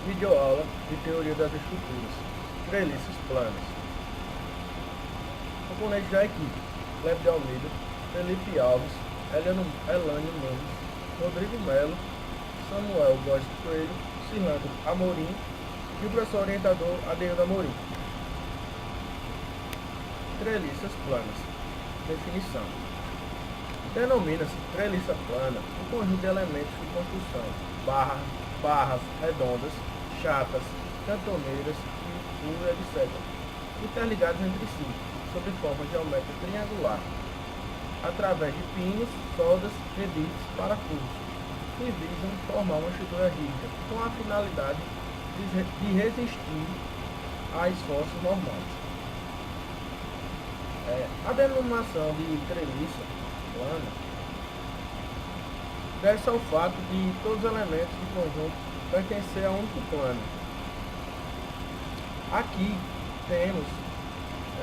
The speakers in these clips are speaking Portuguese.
Videoaula de Teoria das Estruturas. Treliços planos. Componentes da equipe: Cleber de Almeida, Felipe Alves, Elânio Mendes, Rodrigo Melo, Samuel Góes Coelho, Cirlando Amorim e o professor orientador Adeildo Amorim. Treliças planas. Definição: denomina-se treliça plana um conjunto de elementos de construção, barras redondas, chapas, cantoneiras, etc., interligados entre si, sob forma geométrica triangular, através de pinos, soldas, rebites, parafusos, que visam formar uma estrutura rígida, com a finalidade de resistir a esforços normais. A denominação de treliça plana deve-se ao fato de todos os elementos do conjunto pertencer a um único plano. Aqui temos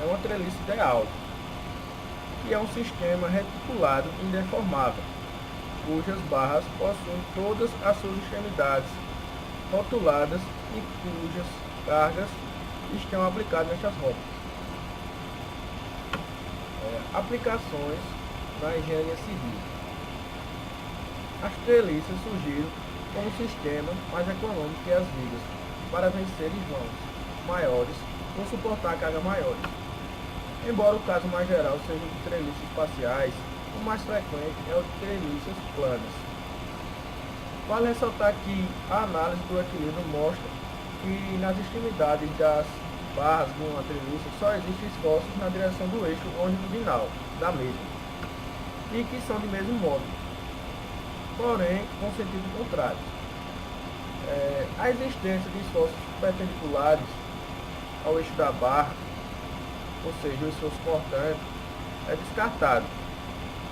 uma treliça ideal, que é um sistema reticulado indeformável, cujas barras possuem todas as suas extremidades rotuladas e cujas cargas estão aplicadas nestas rodas. Aplicações na engenharia civil. As treliças surgiram como um sistema mais econômico que as vigas, para vencer vãos maiores ou suportar cargas maiores. Embora o caso mais geral seja o de treliças espaciais, o mais frequente é o de treliças planas. Vale ressaltar que a análise do equilíbrio mostra que nas extremidades das barras de uma treliça só existem esforços na direção do eixo longitudinal da mesma, e que são de mesmo modo, porém com sentido contrário. A existência de esforços perpendiculares ao eixo da barra, ou seja, o esforço cortante, é descartado,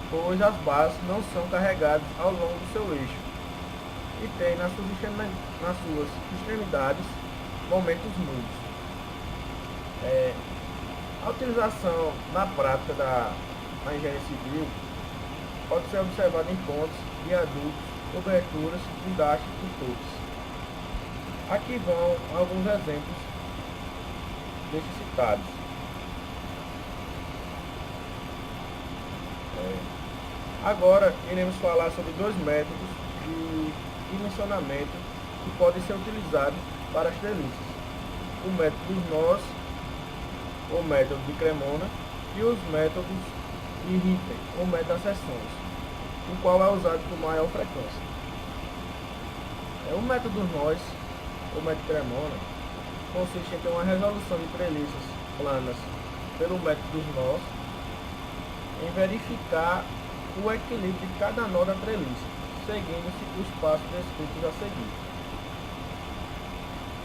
pois as barras não são carregadas ao longo do seu eixo e tem nas suas extremidades momentos nulos. A utilização na prática da engenharia civil pode ser observada em pontes, viadutos, coberturas, guindastes e torres. Aqui vão alguns exemplos destes citados. Agora iremos falar sobre dois métodos de dimensionamento que podem ser utilizados para as treliças: o método dos nós, o método de Cremona, e os métodos de Ritter, ou método das seções, o qual é usado com maior frequência. O método dos nós, ou método de Cremona, consiste em ter uma resolução de treliças planas pelo método dos nós, em verificar o equilíbrio de cada nó da treliça, seguindo-se os passos descritos a seguir.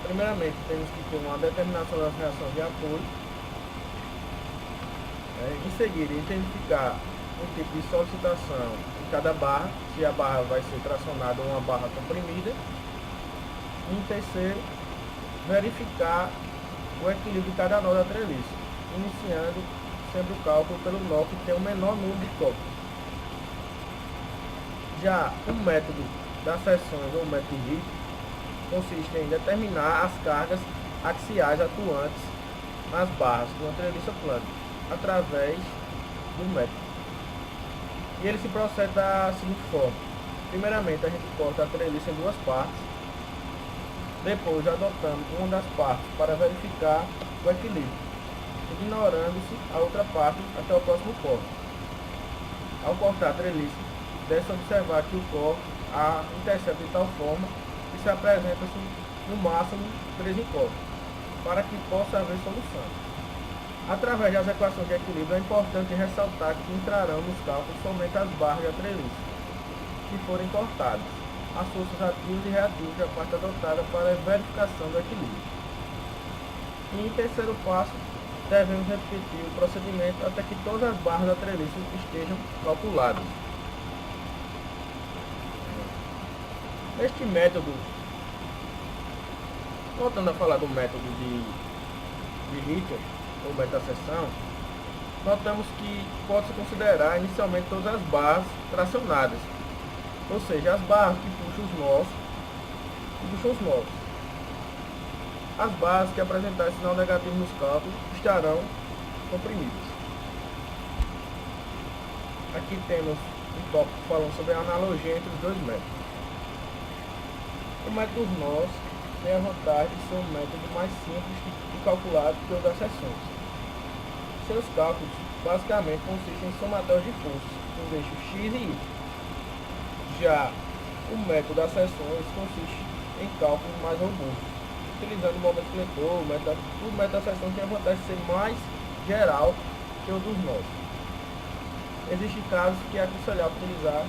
Primeiramente, temos que ter uma determinação das reações de apoio. Em seguida, identificar o tipo de solicitação em cada barra, se a barra vai ser tracionada ou uma barra comprimida. E em terceiro, verificar o equilíbrio de cada nó da treliça, iniciando sempre o cálculo pelo nó que tem o menor número de toques. Já o método das seções ou método de Ritter consiste em determinar as cargas axiais atuantes nas barras de uma treliça plana, através do método. E ele se procede da seguinte forma: primeiramente, a gente corta a treliça em duas partes, depois adotamos uma das partes para verificar o equilíbrio, ignorando-se a outra parte até o próximo corte. Ao cortar a treliça, deve-se observar que o corte a intercepta de tal forma que se apresenta-se no máximo 13 cortes, para que possa haver solução. Através das equações de equilíbrio, é importante ressaltar que entrarão nos cálculos somente as barras da treliça que forem cortadas, as forças ativas e reativas da parte adotada para a verificação do equilíbrio. E em terceiro passo, devemos repetir o procedimento até que todas as barras da treliça estejam calculadas. Neste método, voltando a falar do método de Ritter, ou método da seção, notamos que pode-se considerar inicialmente todas as barras tracionadas, ou seja, as barras que puxam os nós e puxam os nós. As barras que apresentarem sinal negativo nos cálculos estarão comprimidas. Aqui temos um tópico falando sobre a analogia entre os dois métodos. O método nós tem a vantagem de ser um método mais simples de calcular do que o das seções. Seus cálculos basicamente consistem em somatórios de forças nos eixos x e y. Já o método das seções consiste em cálculos mais robustos, utilizando o momento fletor. O método das seções tem a vantagem de ser mais geral que o dos nós. Existem casos que é aconselhável utilizar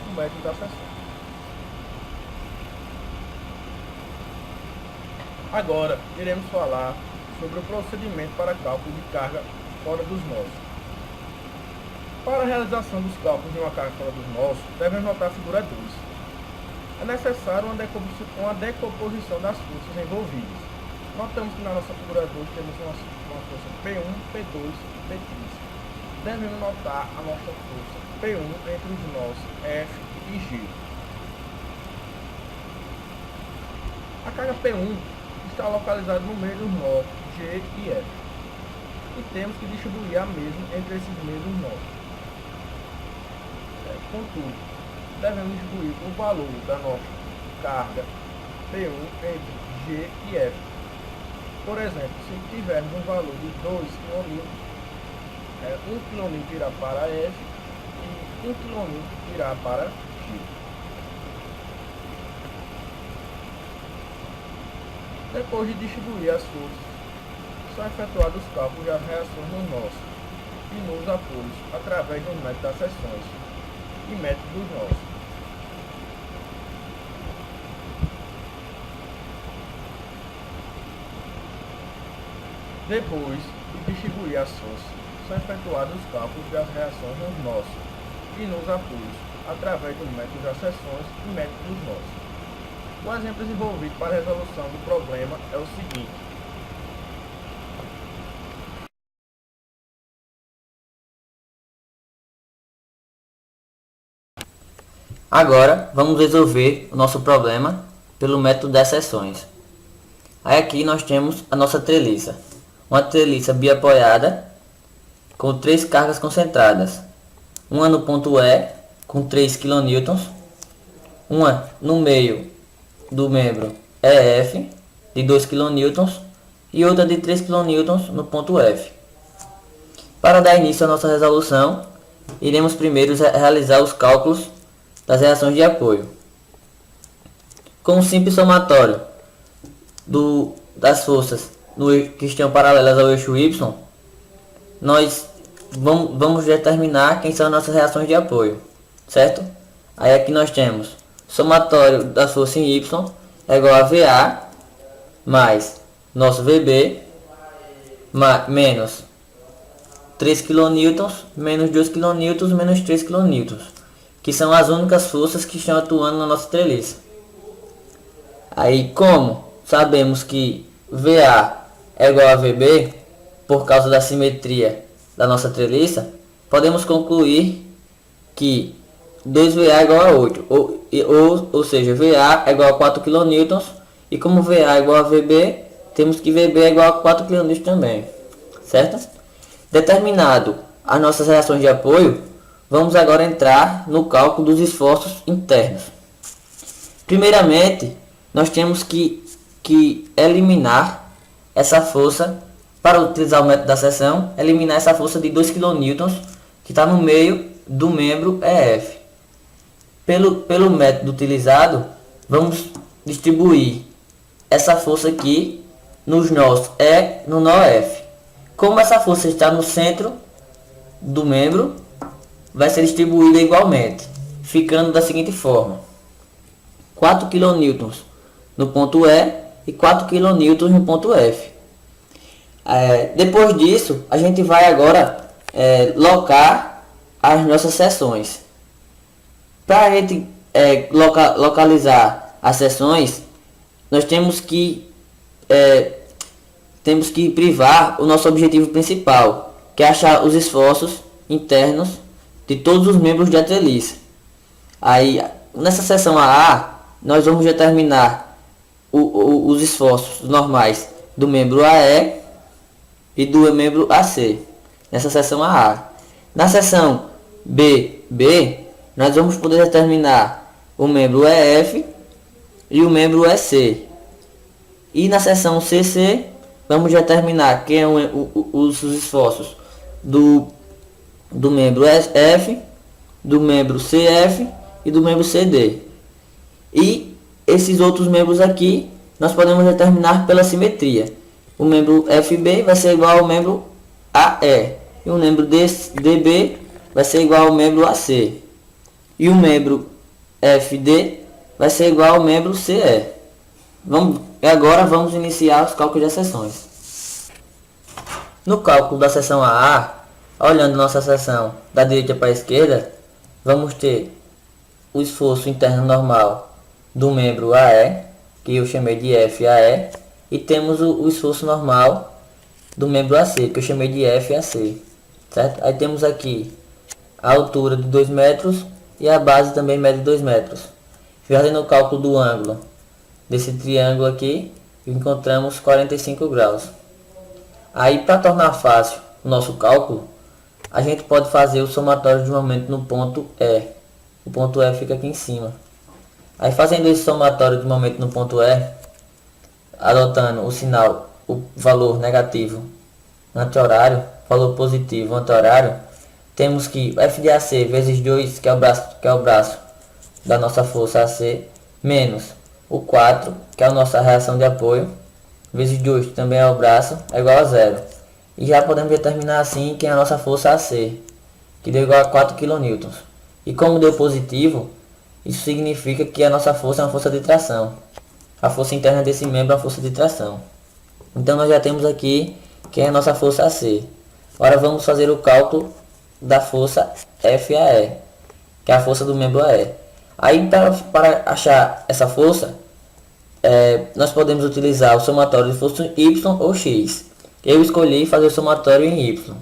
o método das seções. Agora, iremos falar sobre o procedimento para cálculo de carga fora dos nós. Para a realização dos cálculos de uma carga fora dos nós, devemos notar a figura 2. É necessário uma decomposição das forças envolvidas. Notamos que na nossa figura 2 temos uma força P1, P2 e P3. Devemos notar a nossa força P1 entre os nós F e G. A carga P1 está localizada no meio dos nós G e F. E temos que distribuir a mesma entre esses mesmos nós. Contudo, devemos distribuir o valor da nossa carga P1 entre G e F. Por exemplo, se tivermos um valor de 2 kN, 1 kN irá para F e 1 kN irá para G. Depois de distribuir as forças, são efetuados os cálculos das reações nos nós e nos apoios através do método das seções e método dos nós. Depois de distribuir as forças, são efetuados os cálculos das reações nos nós e nos apoios através do método das seções e método dos nós. O exemplo desenvolvido para a resolução do problema é o seguinte. Agora vamos resolver o nosso problema pelo método das seções. Aí aqui nós temos a nossa treliça. Uma treliça biapoiada com 3 cargas concentradas. Uma no ponto E com 3 kN, uma no meio do membro EF de 2 kN e outra de 3 kN no ponto F. Para dar início à nossa resolução, iremos primeiro realizar os cálculos das reações de apoio. Com um simples somatório das forças que estão paralelas ao eixo Y, nós vamos determinar quem são as nossas reações de apoio, certo? Aí aqui nós temos somatório das forças em Y é igual a VA mais nosso VB menos 3 kN menos 2 kN menos 3 kN, que são as únicas forças que estão atuando na nossa treliça. Aí, como sabemos que VA é igual a VB, por causa da simetria da nossa treliça, podemos concluir que 2VA é igual a 8, ou seja, VA é igual a 4 kN, e como VA é igual a VB, temos que VB é igual a 4 kN também, certo? Determinado as nossas reações de apoio, vamos agora entrar no cálculo dos esforços internos. Primeiramente, nós temos que eliminar essa força, para utilizar o método da seção, eliminar essa força de 2 kN que está no meio do membro EF. Pelo método utilizado, vamos distribuir essa força aqui nos nós E no nó F. Como essa força está no centro do membro, vai ser distribuída igualmente, ficando da seguinte forma: 4 kN no ponto E e 4 kN no ponto F. Depois disso, a gente vai agora locar as nossas seções. Para a gente localizar as seções, nós temos que privar o nosso objetivo principal, que é achar os esforços internos de todos os membros da treliça. Aí, nessa seção AA, nós vamos determinar os esforços normais do membro AE e do membro AC, nessa seção AA. Na seção BB, nós vamos poder determinar o membro EF e o membro EC. E na seção CC, vamos determinar quem é os esforços do membro F, do membro CF e do membro CD. E esses outros membros aqui, nós podemos determinar pela simetria. O membro FB vai ser igual ao membro AE. E o membro DB vai ser igual ao membro AC. E o membro FD vai ser igual ao membro CE. Agora vamos iniciar os cálculos das seções. No cálculo da seção AA, olhando nossa seção da direita para a esquerda, vamos ter o esforço interno normal do membro AE, que eu chamei de FAE, e temos o esforço normal do membro AC, que eu chamei de FAC, certo? Aí temos aqui a altura de 2 metros e a base também mede 2 metros. Fazendo o cálculo do ângulo desse triângulo aqui, encontramos 45 graus. Aí, para tornar fácil o nosso cálculo, a gente pode fazer o somatório de momento no ponto E. O ponto E fica aqui em cima. Aí, fazendo esse somatório de momento no ponto E, adotando o sinal, o valor negativo anti-horário, valor positivo anti-horário, temos que F de AC vezes 2, que é o braço da nossa força AC, menos o 4, que é a nossa reação de apoio, vezes 2, que também é o braço, é igual a 0. E já podemos determinar assim que é a nossa força AC, que deu igual a 4 kN. E como deu positivo, isso significa que a nossa força é uma força de tração. A força interna desse membro é uma força de tração. Então nós já temos aqui que é a nossa força AC. Agora vamos fazer o cálculo da força FAE, que é a força do membro AE. Aí para achar essa força, nós podemos utilizar o somatório de força Y ou X. Eu escolhi fazer o somatório em Y.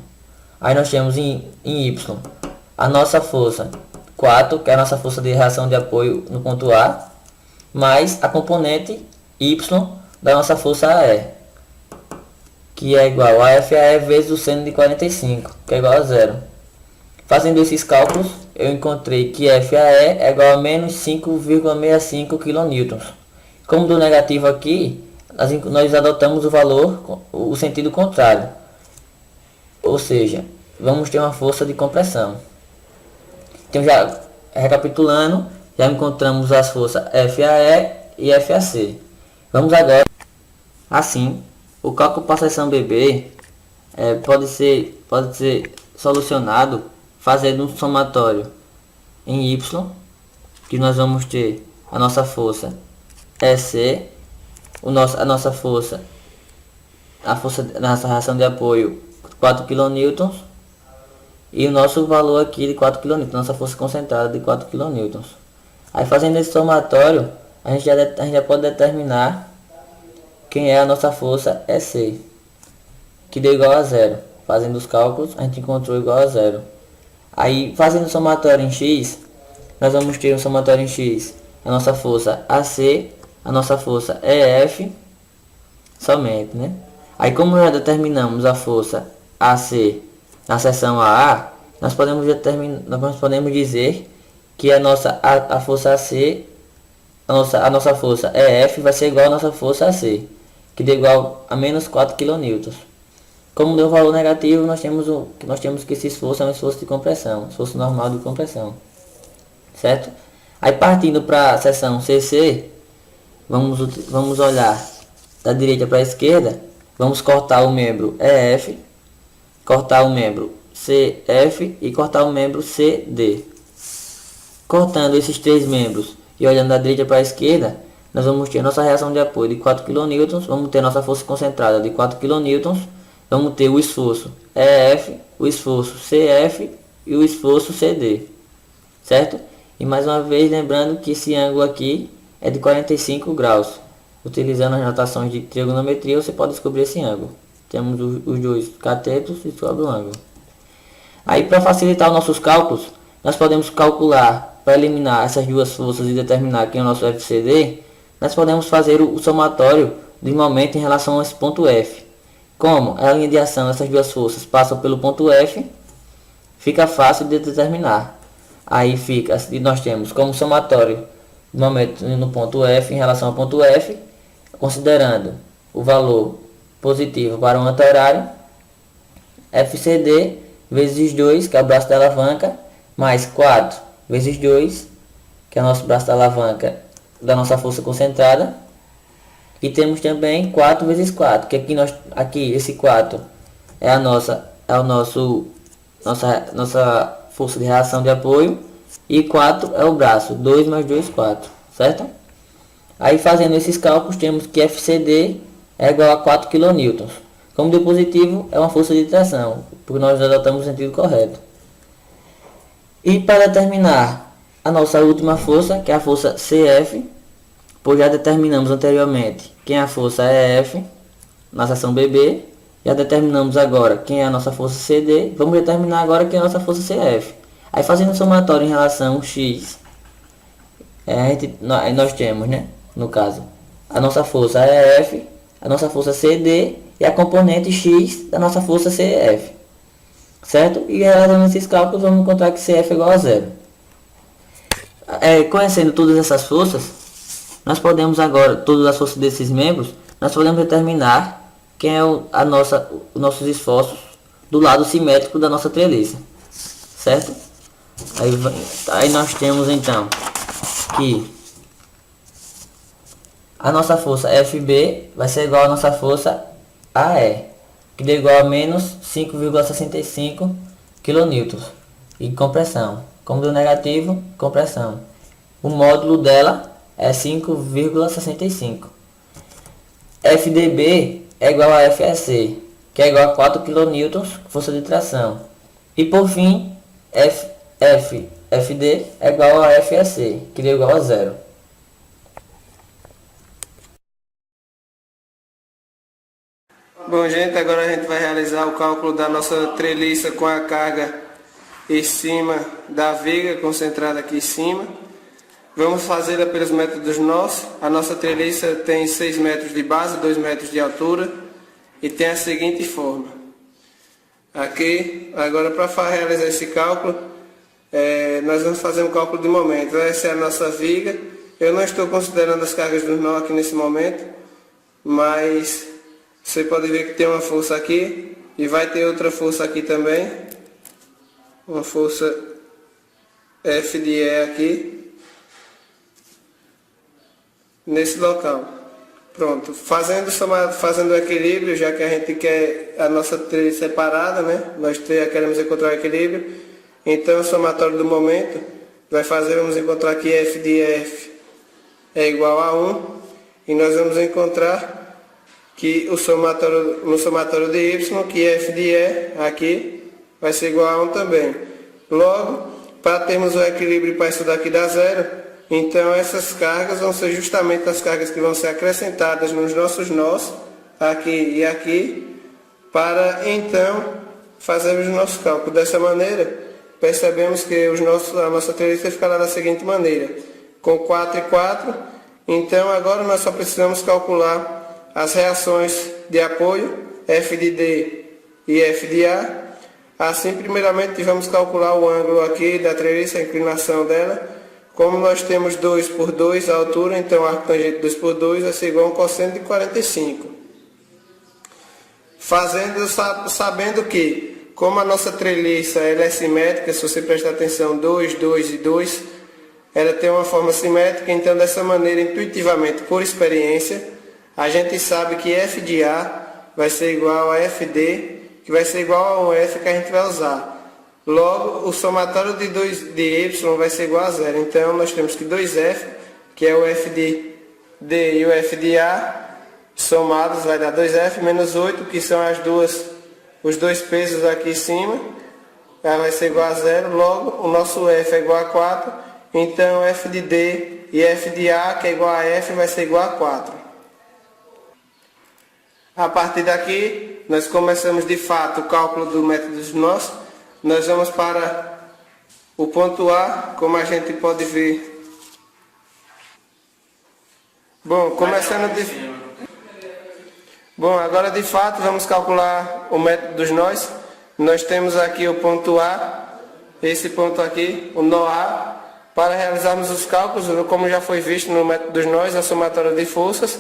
Aí nós temos em Y a nossa força 4, que é a nossa força de reação de apoio no ponto A, mais a componente Y da nossa força AE, que é igual a FAE vezes o seno de 45, que é igual a 0. Fazendo esses cálculos, eu encontrei que FAE é igual a menos 5,65 kN. Como do negativo aqui, nós adotamos o valor, o sentido contrário. Ou seja, vamos ter uma força de compressão. Então, já recapitulando, já encontramos as forças FAE e FAC. Vamos agora. Assim, o cálculo para a seção BB pode ser solucionado fazendo um somatório em Y, que nós vamos ter a nossa força EC, a nossa força da nossa reação de apoio 4 kN, e o nosso valor aqui de 4 kN, nossa força concentrada de 4 kN. Aí fazendo esse somatório, a gente já pode determinar quem é a nossa força EC, que deu igual a 0. Fazendo os cálculos, a gente encontrou igual a 0. Aí fazendo o somatório em X, nós vamos ter um somatório em X, a nossa força AC, a nossa força EF, somente, né? Aí como já determinamos a força AC na seção AA, nós podemos dizer que a força AC, a nossa força EF vai ser igual à nossa força AC, que deu igual a menos 4 kN. Como deu valor negativo, nós temos que esse esforço é um esforço de compressão, esforço normal de compressão, certo? Aí partindo para a seção CC, vamos olhar da direita para a esquerda, vamos cortar o membro EF, cortar o membro CF e cortar o membro CD. Cortando esses três membros e olhando da direita para a esquerda, nós vamos ter nossa reação de apoio de 4 kN, vamos ter nossa força concentrada de 4 kN, vamos ter o esforço EF, o esforço CF e o esforço CD, certo? E mais uma vez lembrando que esse ângulo aqui é de 45 graus. Utilizando as notações de trigonometria, você pode descobrir esse ângulo. Temos os dois catetos e sobre o ângulo. Aí, para facilitar os nossos cálculos, nós podemos calcular, para eliminar essas duas forças e determinar quem é o nosso FCD, nós podemos fazer o somatório de momento em relação a esse ponto F. Como a linha de ação dessas duas forças passam pelo ponto F, fica fácil de determinar. Aí fica, nós temos como somatório de momento no ponto F em relação ao ponto F, considerando o valor positivo para um anti-horário, FCD vezes 2, que é o braço da alavanca, mais 4 vezes 2, que é o nosso braço da alavanca da nossa força concentrada. E temos também 4 vezes 4, que aqui esse 4 é a nossa força de reação de apoio, e 4 é o braço, 2 mais 2, 4, certo? Aí fazendo esses cálculos temos que FCD é igual a 4 kN. Como deu positivo, é uma força de tração, porque nós adotamos o sentido correto. E para determinar a nossa última força, que é a força CF, pois já determinamos anteriormente quem a força é F na seção BB, já determinamos agora quem é a nossa força CD, vamos determinar agora quem é a nossa força CF. Aí fazendo o somatório em relação X, nós temos, né, no caso, a nossa força é F, a nossa força CD e a componente X da nossa força CF, certo? E realizando esses cálculos vamos encontrar que CF é igual a 0. Conhecendo todas essas forças, nós podemos agora, todas as forças desses membros, nós podemos determinar quem é os nossos esforços do lado simétrico da nossa treliça, certo? Aí nós temos então que a nossa força FB vai ser igual à nossa força AE, que deu igual a menos 5,65 kN, e compressão. Como deu negativo, compressão. O módulo dela é 5,65. FDB é igual a FEC, que é igual a 4 kN força de tração. E por fim, FD é igual a FEC, que deu igual a 0. Bom, gente, agora a gente vai realizar o cálculo da nossa treliça com a carga em cima da viga concentrada aqui em cima. Vamos fazê-la pelos métodos nossos. A nossa treliça tem 6 metros de base, 2 metros de altura e tem a seguinte forma. Aqui, agora para realizar esse cálculo, nós vamos fazer um cálculo de momento. Essa é a nossa viga. Eu não estou considerando as cargas dos nó aqui nesse momento, mas você pode ver que tem uma força aqui e vai ter outra força aqui também. Uma força F de E aqui. Nesse local. Pronto. Fazendo o equilíbrio, já que a gente quer a nossa treliça separada, né? Nós queremos encontrar o equilíbrio. Então o somatório do momento vamos encontrar que F de F é igual a 1. E nós vamos encontrar que no somatório de Y, que F de E aqui vai ser igual a 1 também. Logo, para termos o equilíbrio para isso daqui dar 0, então essas cargas vão ser justamente as cargas que vão ser acrescentadas nos nossos nós, aqui e aqui, para então fazermos o nosso cálculo. Dessa maneira, percebemos que a nossa treliça ficará da seguinte maneira, com 4 e 4, então agora nós só precisamos calcular as reações de apoio, F de D e F de A. Assim, primeiramente, vamos calcular o ângulo aqui da treliça, a inclinação dela. Como nós temos 2 por 2 a altura, então a arco tangente 2 por 2 vai ser igual a um cosseno de 45. Sabendo que, como a nossa treliça ela é simétrica, se você prestar atenção, 2, 2 e 2, ela tem uma forma simétrica, então dessa maneira, intuitivamente, por experiência, a gente sabe que F de A vai ser igual a FD, que vai ser igual a um F que a gente vai usar. Logo, o somatório de Y vai ser igual a 0. Então, nós temos que 2F, que é o F de D e o F de A, somados vai dar 2F menos 8, que são os dois pesos aqui em cima. Ela vai ser igual a 0. Logo, o nosso F é igual a 4. Então, F de D e F de A, que é igual a F, vai ser igual a 4. A partir daqui, nós começamos de fato o cálculo do método dos nós. Nós vamos para o ponto A, como a gente pode ver. Bom, Bom, agora de fato vamos calcular o método dos nós. Nós temos aqui o ponto A, esse ponto aqui, o nó A. Para realizarmos os cálculos, como já foi visto no método dos nós, a somatória de forças.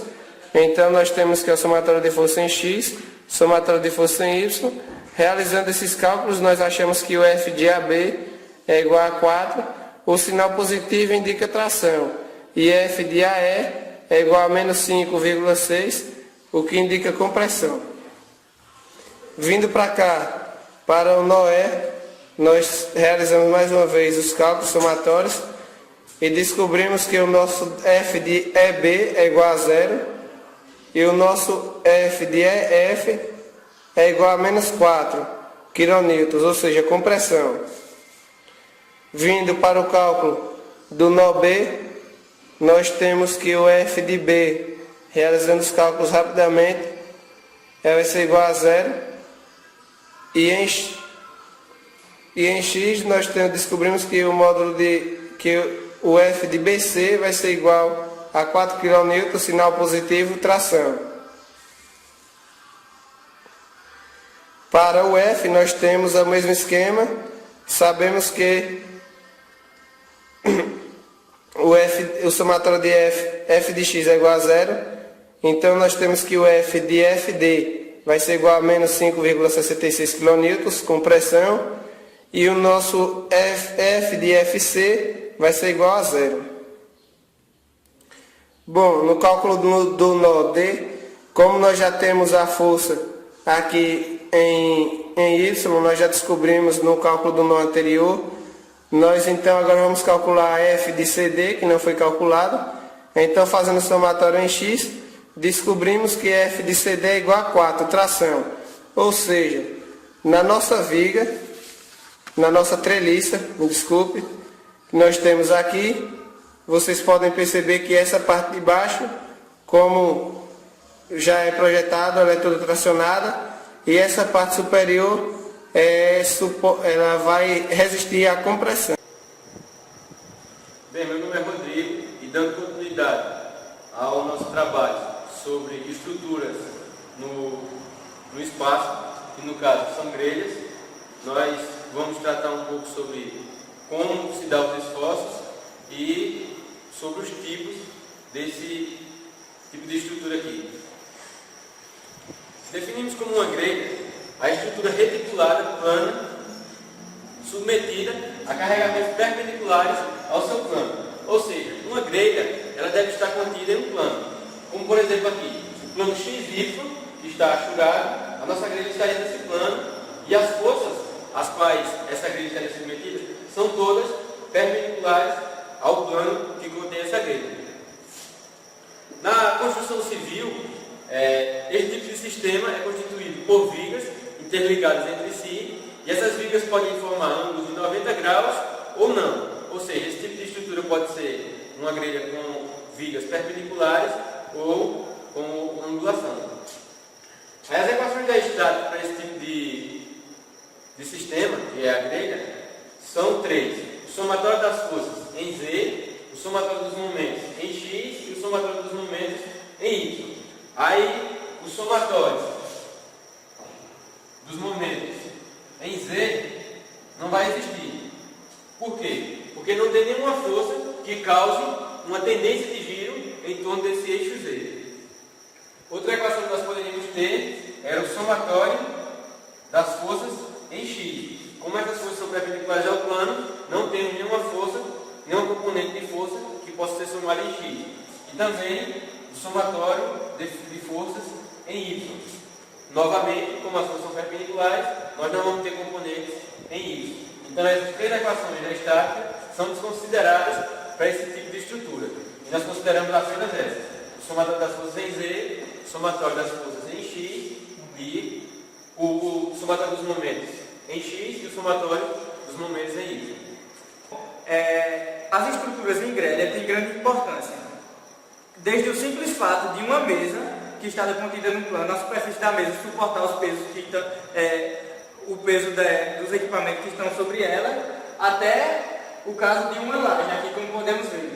Então nós temos que a somatória de força em X, somatória de força em Y. Realizando esses cálculos, nós achamos que o F de AB é igual a 4. O sinal positivo indica tração. E F de AE é igual a menos 5,6, o que indica compressão. Vindo para cá, para o nó E, nós realizamos mais uma vez os cálculos somatórios e descobrimos que o nosso F de EB é igual a 0 e o nosso F de EF é igual a menos 4 kN, ou seja, compressão. Vindo para o cálculo do nó B, nós temos que o F de B, realizando os cálculos rapidamente, vai ser igual a 0 e em X nós descobrimos que o o F de BC vai ser igual a 4 kN, sinal positivo, tração. Para o F nós temos o mesmo esquema, sabemos que o somatório de F de X é igual a 0, então nós temos que o F de FD vai ser igual a menos 5,66 kN, compressão. E o nosso F de FC vai ser igual a 0. Bom, no cálculo do nó D, como nós já temos a força aqui em Y, nós já descobrimos no cálculo do nó anterior. Nós então agora vamos calcular a F de CD, que não foi calculado. Então fazendo o somatório em X, descobrimos que F de CD é igual a 4, tração. Ou seja, na nossa viga, na nossa treliça, me desculpe, que nós temos aqui, vocês podem perceber que essa parte de baixo, como já é projetado, ela é toda tracionada, e essa parte superior, ela vai resistir à compressão. Bem, meu nome é Rodrigo e dando continuidade ao nosso trabalho sobre estruturas no espaço, que no caso são grelhas, nós vamos tratar um pouco sobre como se dá os esforços e sobre os tipos desse tipo de estrutura aqui. Definimos como uma grelha a estrutura reticulada, plana, submetida a carregamentos perpendiculares ao seu plano. Ou seja, uma grelha ela deve estar contida em um plano. Como por exemplo aqui, o plano XY que está achurado, a nossa grelha estaria nesse plano e as forças às quais essa grelha estaria submetida são todas perpendiculares ao plano que contém essa grelha. Na construção civil, esse tipo de sistema é constituído por vigas interligadas entre si e essas vigas podem formar ângulos de 90 graus ou não. Ou seja, esse tipo de estrutura pode ser uma grelha com vigas perpendiculares ou com angulação. As equações da estática para esse tipo de sistema, que é a grelha, são três: o somatório das forças em Z, o somatório dos momentos em X e o somatório dos momentos em Y. Aí, o somatório dos momentos em Z não vai existir. Por quê? Porque não tem nenhuma força que cause uma tendência de giro em torno desse eixo Z. Outra equação que nós poderíamos ter era o somatório das forças em X. Como essas forças são perpendiculares ao plano, não tem nenhuma força, nenhum componente de força que possa ser somado em X. E também o somatório de forças em Y. Novamente, como as forças são perpendiculares, nós não vamos ter componentes em Y. Então essas três equações da estática são desconsideradas para esse tipo de estrutura. E nós consideramos apenas essas: o somatório das forças em Z, o somatório das forças em X e o somatório dos momentos em X e o somatório dos momentos em Y. As estruturas em grelha têm grande importância. Desde o simples fato de uma mesa que está contida no plano, a superfície da mesa suportar os pesos que estão, o peso dos equipamentos que estão sobre ela, até o caso de uma laje, aqui como podemos ver.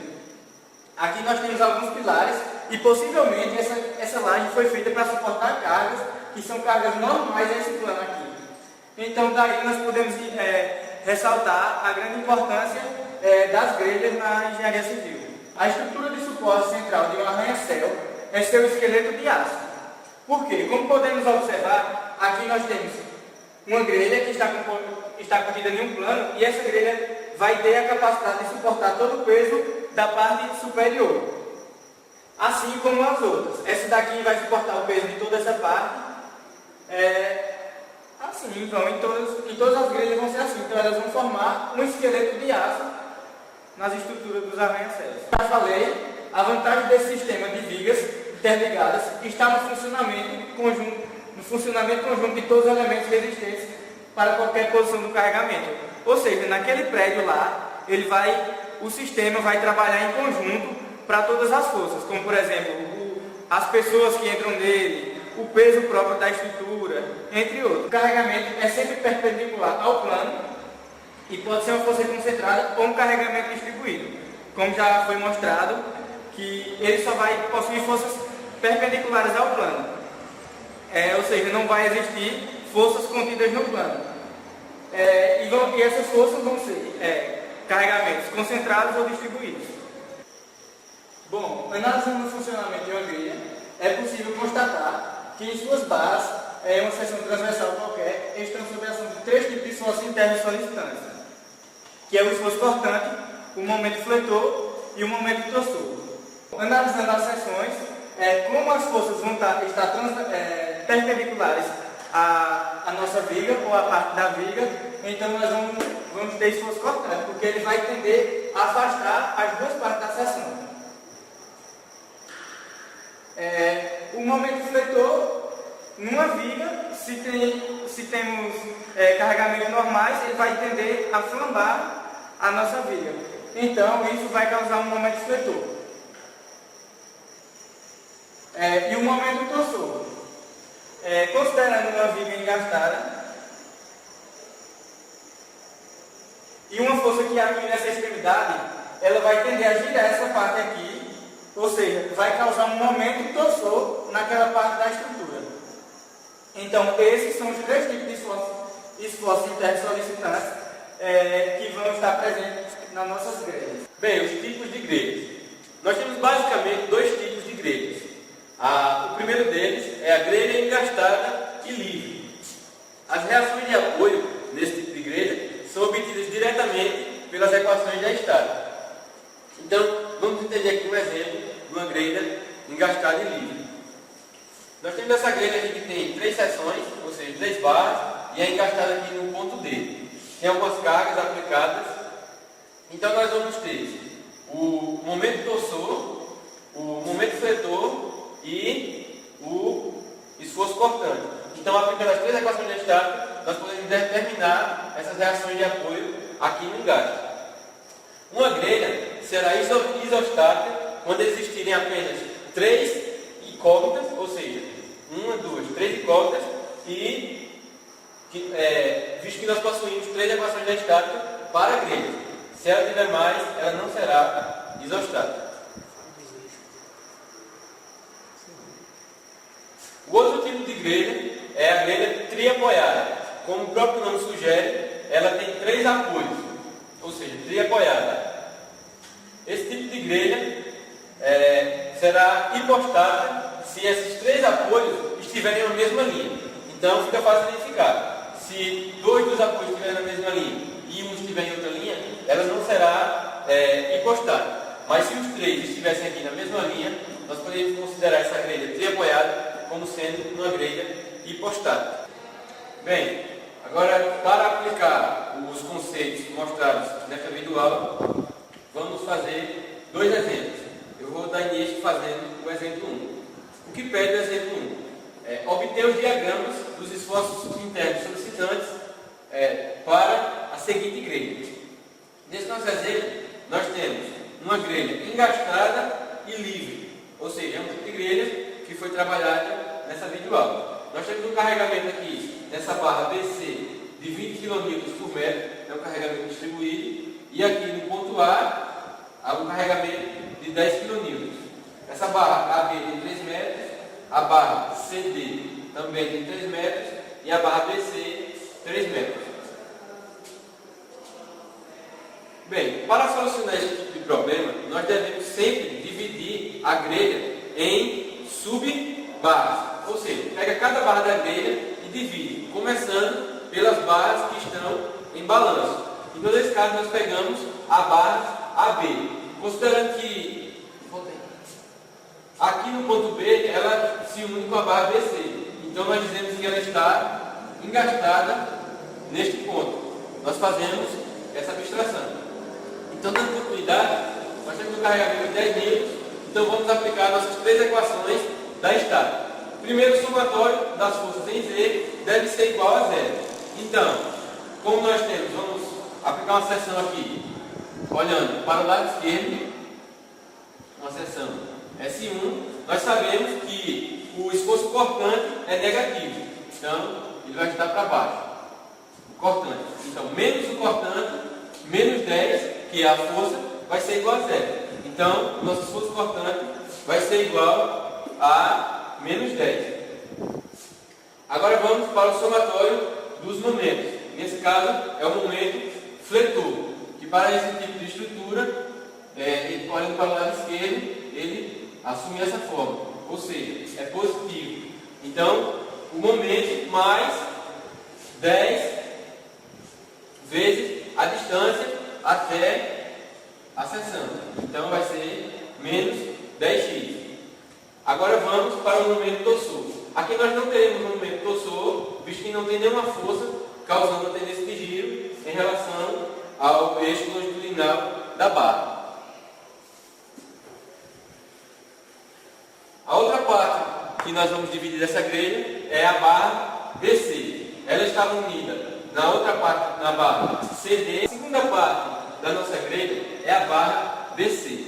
Aqui nós temos alguns pilares E possivelmente essa laje foi feita para suportar cargas, que são cargas normais desse plano aqui. Então daí nós podemos ressaltar a grande importância das grelhas na engenharia civil. A estrutura de suporte central de um arranha-céu é seu esqueleto de aço. Por quê? Como podemos observar, aqui nós temos uma grelha que está contida em um plano, e essa grelha vai ter a capacidade de suportar todo o peso da parte superior, assim como as outras. Essa daqui vai suportar o peso de toda essa parte, assim, então, em todas as grelhas vão ser assim, então elas vão formar um esqueleto de aço nas estruturas dos arranha-céus. Já falei, a vantagem desse sistema de vigas interligadas está no funcionamento conjunto de todos os elementos resistentes para qualquer posição do carregamento. Ou seja, naquele prédio lá, o sistema vai trabalhar em conjunto para todas as forças, como por exemplo, as pessoas que entram nele, o peso próprio da estrutura, entre outros. O carregamento é sempre perpendicular ao plano e pode ser uma força concentrada ou um carregamento distribuído. Como já foi mostrado, que ele só vai possuir forças perpendiculares ao plano. Ou seja, não vai existir forças contidas no plano. E essas forças vão ser carregamentos concentrados ou distribuídos. Bom, analisando o funcionamento de uma grelha, é possível constatar que em suas barras, uma seção transversal qualquer, estão sob a ação de 3 tipos de esforço interno e solicitança, que é o esforço cortante, o momento fletor e o momento torsor. Analisando as seções, como as forças vão estar perpendiculares à nossa viga ou à parte da viga, então nós vamos ter esforço cortante, porque ele vai tender a afastar as duas partes da seção. O momento fletor, numa viga, se temos carregamentos normais, ele vai tender a flambar a nossa viga. Então, isso vai causar um momento fletor. E o momento torsor. Considerando uma viga engastada e uma força que atua nessa extremidade, ela vai tender a girar essa parte aqui, ou seja, vai causar um momento torsor naquela parte da estrutura. Então, esses são os 3 tipos de esforços internos solicitantes que vão estar presentes nas nossas grelhas. Bem, os tipos de grelhas. Nós temos basicamente 2 tipos de grelhas. O primeiro deles é a grelha engastada e livre. As reações de apoio nesse tipo de grelha são obtidas diretamente pelas equações de estado. Então, vamos entender aqui um exemplo de uma grelha engastada e livre. Nós temos essa grelha aqui que tem 3 seções, ou seja, 3 barras, e é engastada aqui no ponto D. Tem algumas cargas aplicadas. Então, nós vamos ter o momento torsor, o momento fletor e o esforço cortante. Então, aplicando as 3 equações de estado, nós podemos determinar essas reações de apoio aqui no engaste. Uma grelha será isostática quando existirem apenas 3 incógnitas, ou seja, 1, 2, 3 incógnitas, visto que nós possuímos 3 equações de estática para a grelha. Se ela tiver mais, ela não será isostática. O outro tipo de grelha é a grelha triapoiada. Como o próprio nome sugere, ela tem 3 apoios, ou seja, triapoiada. Esse tipo de grelha será hipostática se esses 3 apoios estiverem na mesma linha. Então fica fácil de identificar. Se 2 dos apoios estiverem na mesma linha e um estiver em outra linha, ela não será hipostática. Mas se os 3 estivessem aqui na mesma linha, nós podemos considerar essa grelha triapoiada como sendo uma grelha hipostática. Bem, agora para aplicar os conceitos mostrados nesta videoaula, vamos fazer 2 exemplos. Eu vou dar início fazendo o exemplo 1. O que pede o exemplo 1? Obter os diagramas dos esforços internos solicitantes para a seguinte grelha. Nesse nosso exemplo, nós temos uma grelha engastada e livre, ou seja, é um tipo de grelha que foi trabalhada nessa videoaula. Nós temos um carregamento aqui nessa barra BC de 20 kN por metro, é um carregamento distribuído, e aqui no ponto A há um carregamento de 10 kN. Essa barra AB tem 3 metros, a barra CD também tem 3 metros e a barra BC 3 metros. Bem, para solucionar esse tipo de problema, nós devemos sempre dividir a grelha em sub-barras. Ou seja, pega cada barra da grelha e divide, começando pelas barras que estão em balanço. Em todo esse caso, nós pegamos a barra AB, considerando que aqui no ponto B ela se une com a barra BC. Então nós dizemos que ela está engastada neste ponto. Nós fazemos essa abstração. Então, dando continuidade, nós temos um carregamento de 10 N, então vamos aplicar nossas 3 equações da estática. Primeiro, o somatório das forças em Z deve ser igual a zero. Então, como nós temos, vamos aplicar uma seção aqui, olhando para o lado esquerdo, uma seção S1, nós sabemos que o esforço cortante é negativo, então ele vai estar para baixo, o cortante. Então, menos o cortante, menos 10, que é a força, vai ser igual a zero. Então, o nosso esforço cortante vai ser igual a menos 10. Agora vamos para o somatório dos momentos. Nesse caso, é o momento fletor, que para esse tipo de estrutura, olhando para o lado esquerdo, ele assume essa forma, ou seja, é positivo. Então, o momento mais 10 vezes a distância até a seção. Então vai ser menos 10x. Agora vamos para o momento torsor. Aqui nós não teremos um momento torsor, visto que não tem nenhuma força causando a tendência de giro em relação ao eixo longitudinal da barra. A outra parte que nós vamos dividir dessa grelha é a barra BC. Ela está unida na outra parte, na barra CD. A segunda parte da nossa grelha é a barra BC.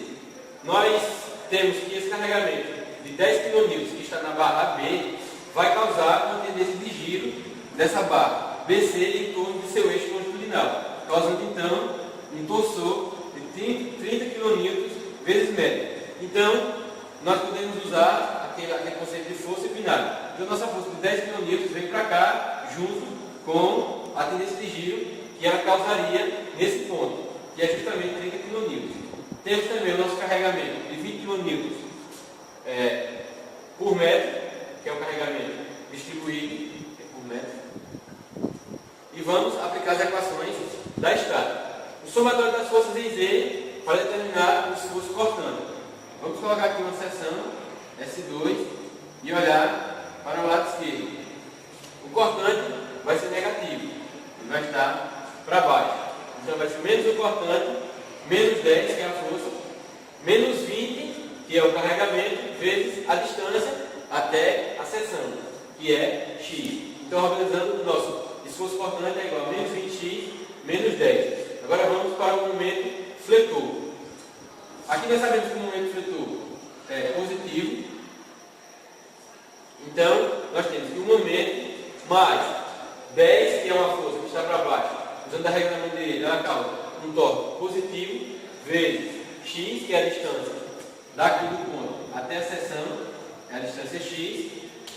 Nós temos que esse carregamento de 10 kN que está na barra B vai causar uma tendência de giro dessa barra BC em torno de seu eixo longitudinal, causando então um torsor de 30 kN vezes metro. Então, nós podemos usar aquele conceito de força binário. Então, nossa força de 10 kN vem para cá, junto com a tendência de giro que ela causaria nesse ponto, que é justamente 30 kN. Temos também o nosso carregamento de 20 kN por metro, que é o carregamento distribuído por metro. E vamos aplicar as equações da estática. O somatório das forças em Z para determinar o esforço cortante. Vamos colocar aqui uma seção S2 e olhar para o lado esquerdo. O cortante vai ser negativo, ele vai estar para baixo. Então vai ser menos o cortante, menos 10, que é a força, menos 20, que é o carregamento, vezes a distância até a seção, que é x. Então, organizando, o nosso esforço cortante é igual a menos 20x, menos 10. Agora vamos para o momento fletor. Aqui nós sabemos que o momento fletor é positivo. Então, nós temos que o momento mais 10, que é uma força que está para baixo, usando a regra da Mendeley, ela causa um torque positivo, vezes x, que é a distância daqui do ponto até a seção, é a distância x,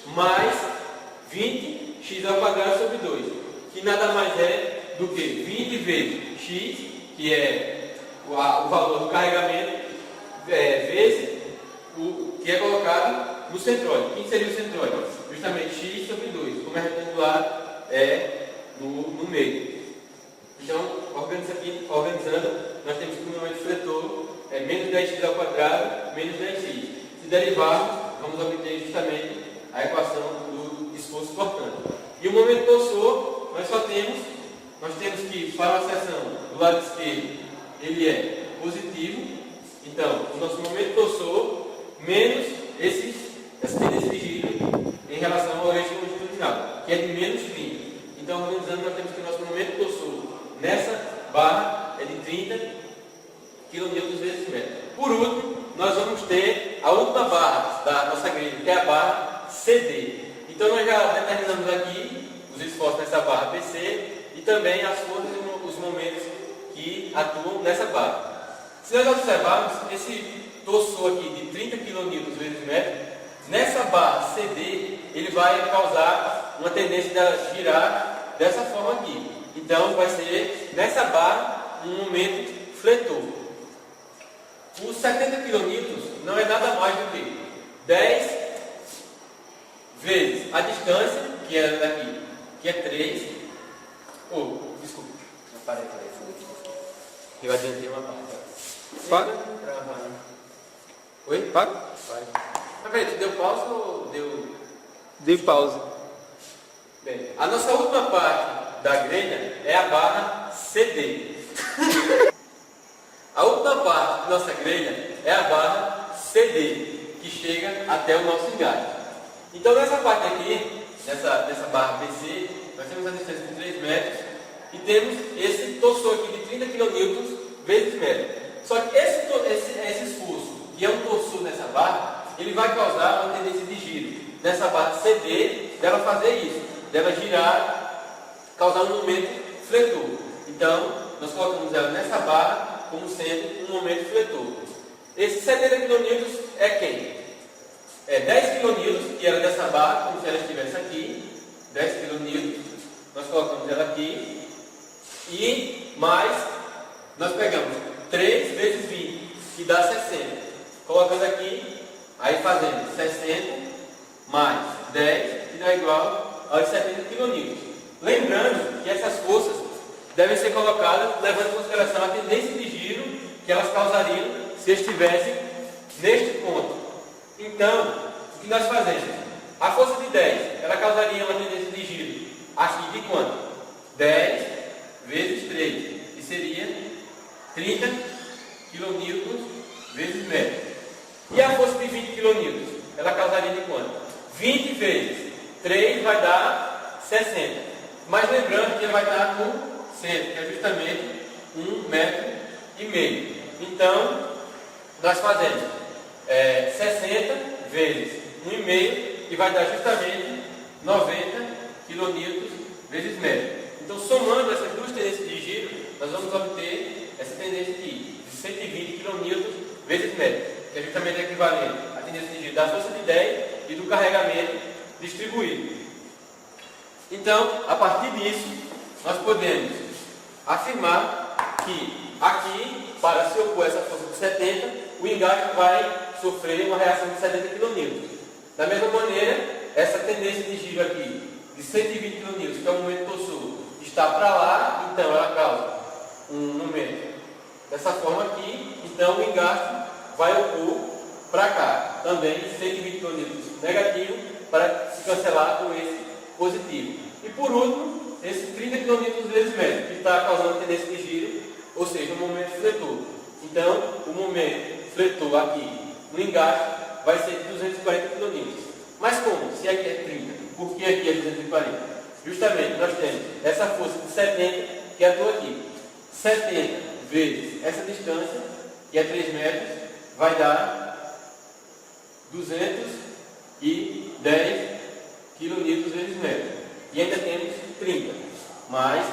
mais 20x ao quadrado sobre 2, que nada mais é do que 20 vezes x, que é o valor do carregamento, vezes o que é colocado no centróide. Quem seria o centróide? Justamente x sobre 2, como é retangular, é no meio. Então, organizando, nós temos que o momento fletor é menos 10x ao quadrado, menos 10x. Se derivarmos, vamos obter justamente a equação do esforço cortante. E o momento torsor, nós temos que, para a seção do lado esquerdo, ele é positivo. Então, o nosso momento torsor menos essa tendência de giro em relação ao eixo longitudinal, que é de menos 30. Então, organizando, nós temos que o nosso momento torsor nessa barra é de 30 kN vezes metro. Por último, nós vamos ter a última barra da nossa grelha, que é a barra CD. Então, nós já determinamos aqui os esforços nessa barra BC e também as forças e os momentos que atuam nessa barra. Se nós observarmos, torçor aqui de 30 kN vezes metro, nessa barra CD, ele vai causar uma tendência de girar dessa forma aqui. Então, vai ser nessa barra um momento fletor. Os 70 kN não é nada mais do que 10 vezes a distância, que é daqui, que é 3. Desculpa, não parei. Eu adiantei uma parte. Para. Oi? Para. Vai. Mas peraí, tu deu pausa ou deu... Dê pausa. Bem, a nossa última parte da grelha é a barra CD. A última parte da nossa grelha é a barra CD, que chega até o nosso engaste. Então nessa parte aqui, nessa barra BC, nós temos a distância de 3 metros e temos esse torçor aqui de 30 kN vezes metro. Só que esse esforço, que é um torçor nessa barra, ele vai causar uma tendência de giro. Nessa barra CD, dela fazer isso, dela girar, causar um momento fletor. Então, nós colocamos ela nessa barra como sendo um momento fletor. Esse 70 kN é quem? É 10 kN, que era dessa barra, como se ela estivesse aqui. 10 kN, nós colocamos ela aqui. E mais, nós pegamos 3 vezes 20, que dá 60. Colocando aqui, aí fazendo 60 mais 10, que dá igual aos 70 kN. Lembrando que essas forças devem ser colocadas levando em consideração a tendência de giro que elas causariam se estivessem neste ponto. Então, o que nós fazemos? A força de 10, ela causaria uma tendência de giro aqui de quanto? 10 vezes 3, que seria 30 kN vezes metro. E a força de 20 kN, ela causaria de quanto? 20 vezes 3 vai dar 60. Mas lembrando que ele vai dar com 100, que é justamente 1,5 metro. Então, nós fazemos 60 vezes 1,5, que vai dar justamente 90 kN vezes metro. Então, somando essas duas tendências de giro, nós vamos obter essa tendência aqui, de 120 kN vezes metro, que é justamente equivalente à tendência de giro da força de 10 e do carregamento distribuído. Então, a partir disso, nós podemos afirmar que aqui, para se opor a essa força de 70, o engaste vai sofrer uma reação de 70 kN. Da mesma maneira, essa tendência de giro aqui, de 120 kN, que é o momento torçor, está para lá, então ela causa um momento dessa forma aqui, então o engaste vai opor para cá, também 120 kN negativo, para se cancelar com esse positivo. E por último, esse 30 kN vezes metro, que está causando tendência de giro, ou seja, um momento fletor. Então, o momento fletor aqui no engaste vai ser de 240 kN. Mas como? Se aqui é 30, por que aqui é 240? Justamente, nós temos essa força de 70 que atua aqui. 70 vezes essa distância, que é 3 metros, vai dar 210 kN vezes metro. E ainda temos 30, mais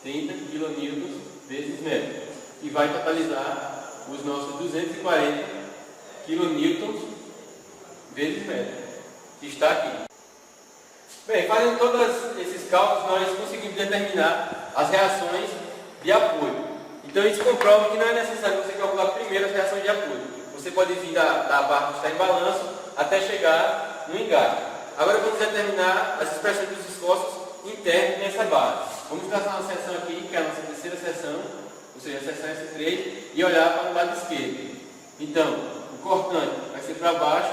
30 kN vezes metro. E vai totalizar os nossos 240 kN vezes metro, que está aqui. Bem, fazendo todos esses cálculos, nós conseguimos determinar as reações de apoio. Então, isso comprova que não é necessário você calcular primeiro as reações de apoio. Você pode vir da barra que está em balanço até chegar no engaste. Agora, vamos determinar as expressões dos esforços internos nessa barra. Vamos traçar uma seção aqui, que é a nossa terceira seção, ou seja, a seção S3, e olhar para o lado esquerdo. Então, o cortante vai ser para baixo,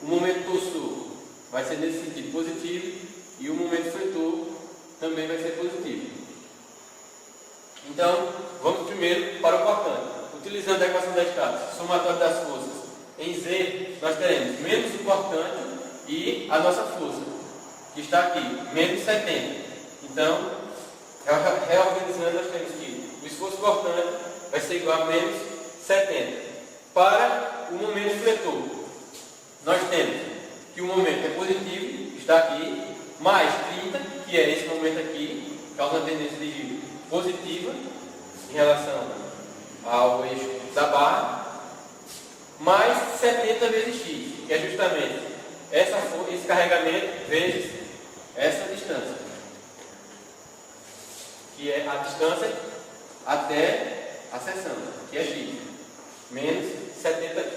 o momento torçor vai ser nesse sentido positivo e o momento fletor também vai ser positivo. Então, vamos primeiro para o cortante. Utilizando a equação da estática, somatório das forças em Z, nós teremos menos o cortante e a nossa força, que está aqui, menos 70. Então, reorganizando, nós temos que o esforço cortante vai ser igual a menos 70. Para o momento fletor, nós temos que o momento é positivo, está aqui, mais 30, que é esse momento aqui, causa uma tendência de giro positiva em relação ao eixo da barra, mais 70 vezes x, que é justamente esse carregamento vezes essa distância, que é a distância até a seção, que é x,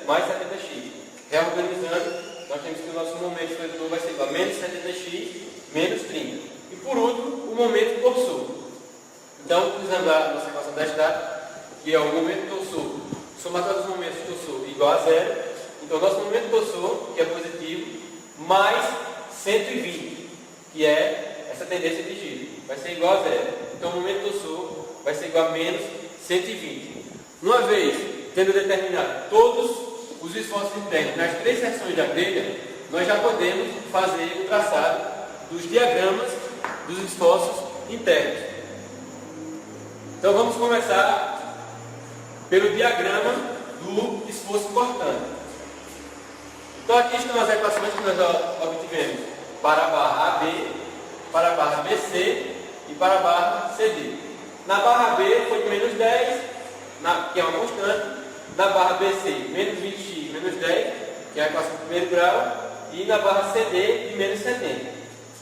mais 70x. Reorganizando, nós temos que o nosso momento fletor vai ser igual a menos 70x menos 30. E por último, o momento torçor. Então, utilizando a nossa equação da estática, que é o momento torçor, somatório dos momentos torçor igual a zero. Então, o nosso momento torçor, que é positivo, mais 120, que é essa tendência de giro, vai ser igual a zero. Então, o momento torçor vai ser igual a menos 120. Uma vez tendo determinado todos os esforços internos nas 3 seções da grelha, nós já podemos fazer o traçado dos diagramas dos esforços internos. Então vamos começar pelo diagrama do esforço cortante. Então aqui estão as equações que nós já obtivemos para a barra AB, para a barra BC e para a barra CD. Na barra B foi de menos 10, que é uma constante. Na barra BC, menos 20x menos 10, que é a equação do primeiro grau. E na barra CD, de menos 70.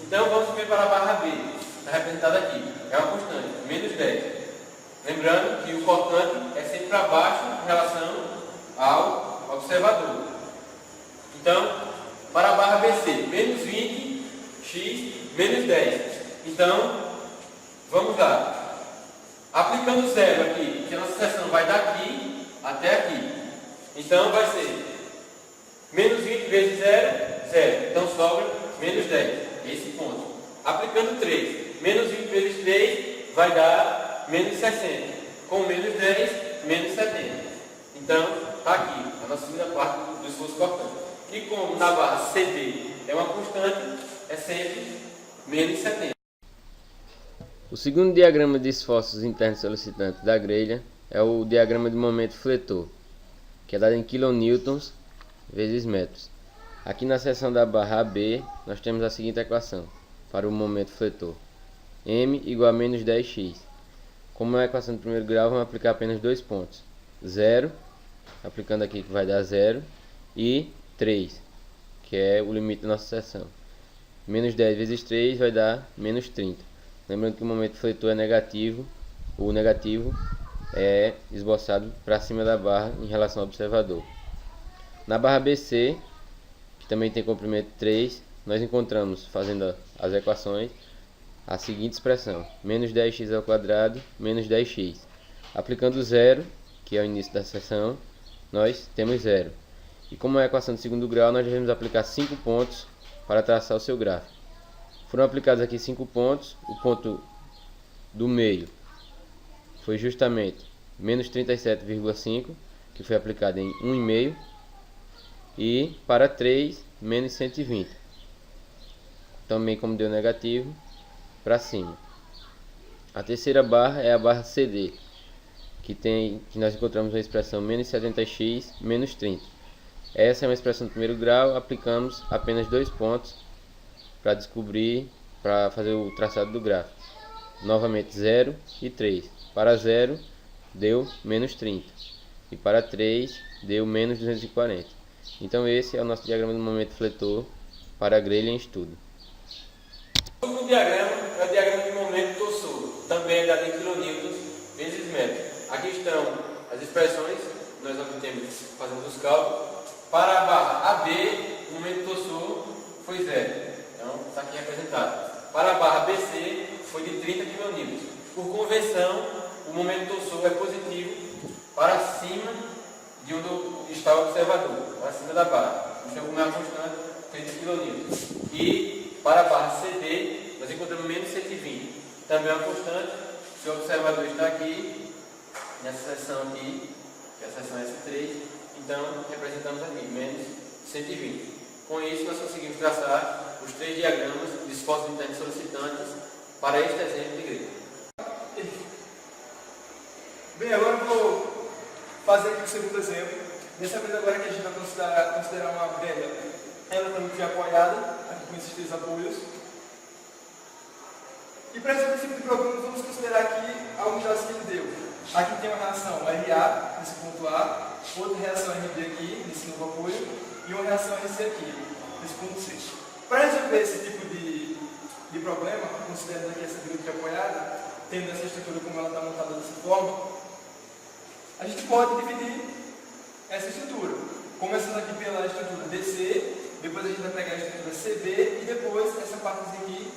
Então vamos ver para a barra B, está representada aqui, é uma constante, menos 10. Lembrando que o cortante é sempre para baixo em relação ao observador. Então, para a barra BC, menos 20x menos 10. Então, vamos lá. Aplicando zero aqui, que a nossa seção vai daqui até aqui. Então, vai ser menos 20 vezes 0, 0. Então, sobra menos 10. Esse ponto. Aplicando 3. Menos 20 vezes 3 vai dar menos 60. Com menos 10, menos 70. Então, está aqui a nossa segunda parte do esforço cortante. E como na barra CD é uma constante, é sempre menos 70. O segundo diagrama de esforços internos solicitantes da grelha é o diagrama de momento fletor, que é dado em kilonewtons vezes metros. Aqui na seção da barra AB, nós temos a seguinte equação para o momento fletor: M igual a menos 10x. Como é a equação do primeiro grau, vamos aplicar apenas 2 pontos. 0, aplicando aqui que vai dar 0, e 3, que é o limite da nossa seção. Menos 10 vezes 3 vai dar menos 30. Lembrando que o momento fletor é negativo, o negativo é esboçado para cima da barra em relação ao observador. Na barra BC, que também tem comprimento 3, nós encontramos, fazendo as equações, a seguinte expressão: menos 10x ao quadrado menos 10x. Aplicando 0, que é o início da seção, nós temos 0. E como é a equação de segundo grau, nós devemos aplicar 5 pontos para traçar o seu gráfico. Foram aplicados aqui 5 pontos. O ponto do meio foi justamente menos 37,5, que foi aplicado em 1,5. E para 3, menos 120. Também, como deu negativo, para cima. A terceira barra é a barra CD, que nós encontramos a expressão menos 70x menos 30. Essa é uma expressão do primeiro grau. Aplicamos apenas 2 pontos para descobrir, para fazer o traçado do gráfico. Novamente 0 e 3. Para 0 deu menos 30 e para 3 deu menos 240. Então esse é o nosso diagrama do momento fletor para a grelha em estudo. O segundo diagrama é o diagrama de momento torçor, também é dado em kilonewtons vezes metro. Aqui estão as expressões que nós obtemos fazendo os cálculos. Para a barra AB, o momento torçor foi 0. Então, está aqui representado. Para a barra BC, foi de 30 kN. Por convenção, o momento torçor é positivo para cima de onde está o observador, para cima da barra. Então, como é a constante, 30 kN. E para a barra CD, nós encontramos menos 120. Também é uma constante. Se o observador está aqui, nessa seção aqui, que é a seção S3, então representamos aqui menos 120. Com isso, nós conseguimos traçar os 3 diagramas de esforços internos solicitantes para este exemplo de grelha. Bem, agora eu vou fazer aqui o segundo exemplo. Dessa vez agora que a gente vai considerar uma grelha relativamente apoiada, aqui com esses 3 apoios. E para esse princípio de programa, vamos considerar aqui alguns dados que ele deu. Aqui tem uma relação RA, nesse ponto A, outra reação RB aqui, nesse novo apoio, e uma reação RC aqui, nesse ponto C. Para resolver esse tipo de problema, considerando aqui essa viga apoiada, tendo essa estrutura como ela está montada dessa forma, a gente pode dividir essa estrutura, começando aqui pela estrutura DC, depois a gente vai pegar a estrutura CB e depois essa parte aqui